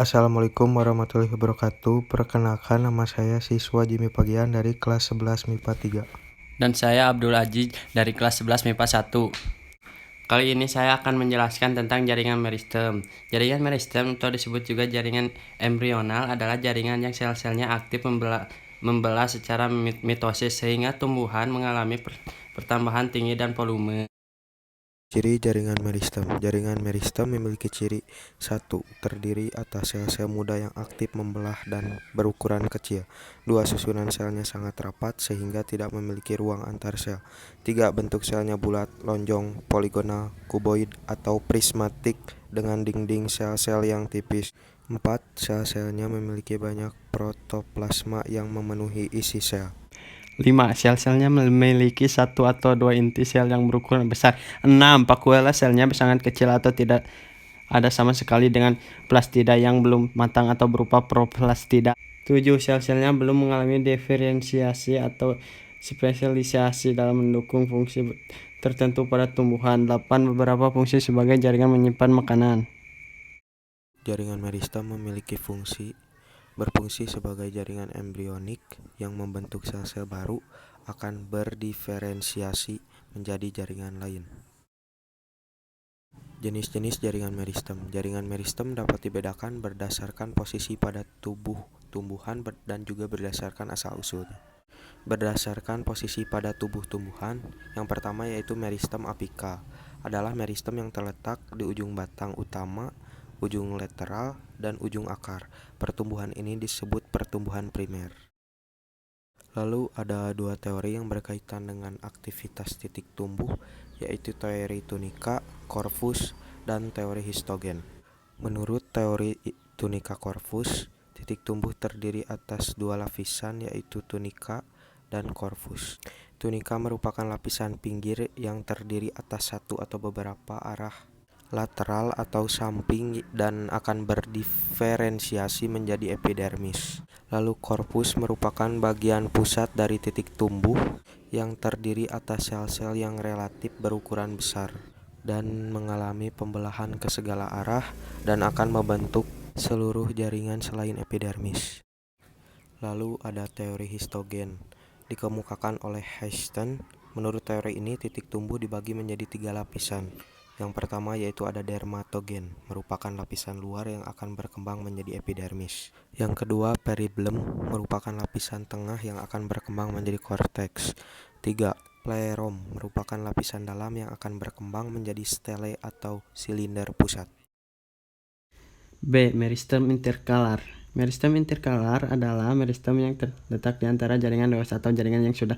Assalamualaikum warahmatullahi wabarakatuh. Perkenalkan, nama saya siswa Jimmy Pagian dari kelas 11 MIPA 3. Dan saya Abdul Aziz dari kelas 11 MIPA 1. Kali ini saya akan menjelaskan tentang jaringan meristem. Jaringan meristem atau disebut juga jaringan embrional adalah jaringan yang sel-selnya aktif membelah secara mitosis sehingga tumbuhan mengalami pertambahan tinggi dan volume. Ciri jaringan meristem. Jaringan meristem memiliki ciri 1. Terdiri atas sel-sel muda yang aktif membelah dan berukuran kecil. 2. Susunan selnya sangat rapat sehingga tidak memiliki ruang antar sel. 3. Bentuk selnya bulat, lonjong, poligonal, kuboid, atau prismatik dengan dinding sel-sel yang tipis. 4. Sel-selnya memiliki banyak protoplasma yang memenuhi isi sel. 5. Sel-selnya memiliki satu atau dua inti sel yang berukuran besar. 6. Vakuola selnya sangat kecil atau tidak ada sama sekali dengan plastida yang belum matang atau berupa proplastida. 7. Sel-selnya belum mengalami diferensiasi atau spesialisasi dalam mendukung fungsi tertentu pada tumbuhan. 8. Beberapa fungsi sebagai jaringan menyimpan makanan. Jaringan meristem memiliki berfungsi sebagai jaringan embrionik yang membentuk sel-sel baru akan berdiferensiasi menjadi jaringan lain. Jenis-jenis jaringan meristem. Jaringan meristem dapat dibedakan berdasarkan posisi pada tubuh tumbuhan dan juga berdasarkan asal-usulnya. Berdasarkan posisi pada tubuh tumbuhan, yang pertama yaitu meristem apika, adalah meristem yang terletak di ujung batang utama, ujung lateral, dan ujung akar. Pertumbuhan ini disebut pertumbuhan primer. Lalu ada dua teori yang berkaitan dengan aktivitas titik tumbuh, yaitu teori tunika corvus dan teori histogen. Menurut teori tunika corvus, titik tumbuh terdiri atas dua lapisan, yaitu tunika dan corvus. Tunika merupakan lapisan pinggir yang terdiri atas satu atau beberapa arah lateral atau samping dan akan berdiferensiasi menjadi epidermis. Lalu corpus merupakan bagian pusat dari titik tumbuh yang terdiri atas sel-sel yang relatif berukuran besar dan mengalami pembelahan ke segala arah dan akan membentuk seluruh jaringan selain epidermis. Lalu ada teori histogen, dikemukakan oleh Huston. Menurut teori ini, titik tumbuh dibagi menjadi tiga lapisan. Yang pertama yaitu ada dermatogen, merupakan lapisan luar yang akan berkembang menjadi epidermis. Yang kedua, peribelum, merupakan lapisan tengah yang akan berkembang menjadi korteks. 3. Pleroma, merupakan lapisan dalam yang akan berkembang menjadi stele atau silinder pusat. B. Meristem interkalar. Meristem interkalar adalah meristem yang terletak di antara jaringan dewasa atau jaringan yang sudah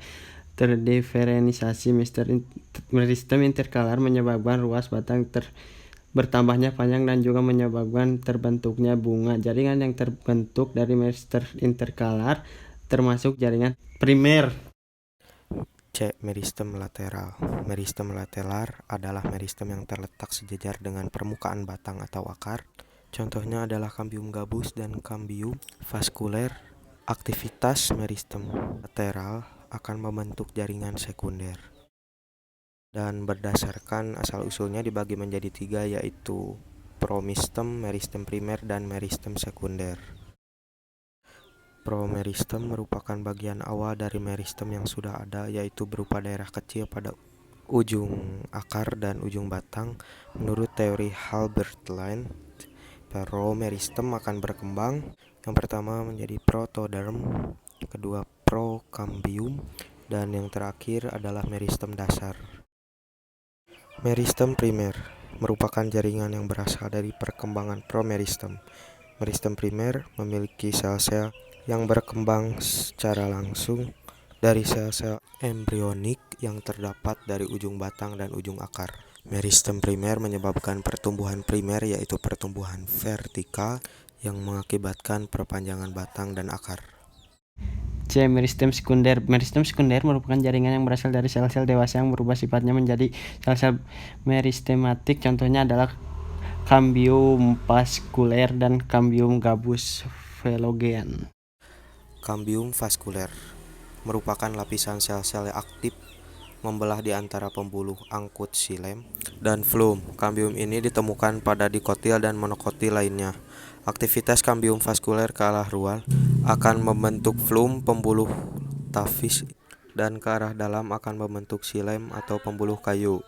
terdiferensiasi. Meristem interkalar menyebabkan ruas batang bertambahnya panjang dan juga menyebabkan terbentuknya bunga. Jaringan yang terbentuk dari meristem interkalar termasuk jaringan primer. C. Meristem lateral. Meristem lateral adalah meristem yang terletak sejajar dengan permukaan batang atau akar. Contohnya adalah Cambium gabus dan Cambium vasculer. Aktivitas meristem lateral akan membentuk jaringan sekunder. Dan berdasarkan asal-usulnya dibagi menjadi tiga, yaitu promistem, meristem primer, dan meristem sekunder. Promeristem merupakan bagian awal dari meristem yang sudah ada, yaitu berupa daerah kecil pada ujung akar dan ujung batang. Menurut teori Halbertline, promeristem akan berkembang yang pertama menjadi protoderm, kedua procambium, dan yang terakhir adalah meristem dasar. Meristem primer merupakan jaringan yang berasal dari perkembangan promeristem. Meristem primer memiliki sel-sel yang berkembang secara langsung dari sel-sel embrionik yang terdapat dari ujung batang dan ujung akar. Meristem primer menyebabkan pertumbuhan primer, yaitu pertumbuhan vertikal yang mengakibatkan perpanjangan batang dan akar. C. Meristem sekunder. Meristem sekunder merupakan jaringan yang berasal dari sel-sel dewasa yang berubah sifatnya menjadi sel-sel meristematik. Contohnya adalah Cambium vasculer dan Cambium gabus velogen. Cambium vasculer merupakan lapisan sel-sel yang aktif membelah di antara pembuluh angkut xilem dan flum. Cambium ini ditemukan pada dikotil dan monokotil lainnya. Aktivitas kambium vaskuler ke arah luar akan membentuk flum pembuluh tafis dan ke arah dalam akan membentuk silem atau pembuluh kayu.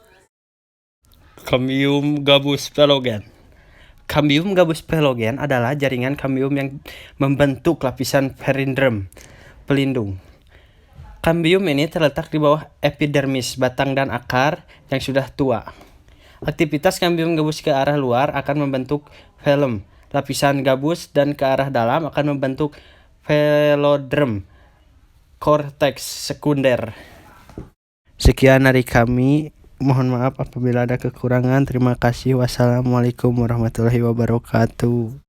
Kambium gabus pelogen. Kambium gabus pelogen adalah jaringan kambium yang membentuk lapisan perindrem pelindung. Kambium ini terletak di bawah epidermis, batang dan akar yang sudah tua. Aktivitas kambium gabus ke arah luar akan membentuk velum, lapisan gabus, dan ke arah dalam akan membentuk velodrem, korteks sekunder. Sekian dari kami. Mohon maaf apabila ada kekurangan. Terima kasih. Wassalamualaikum warahmatullahi wabarakatuh.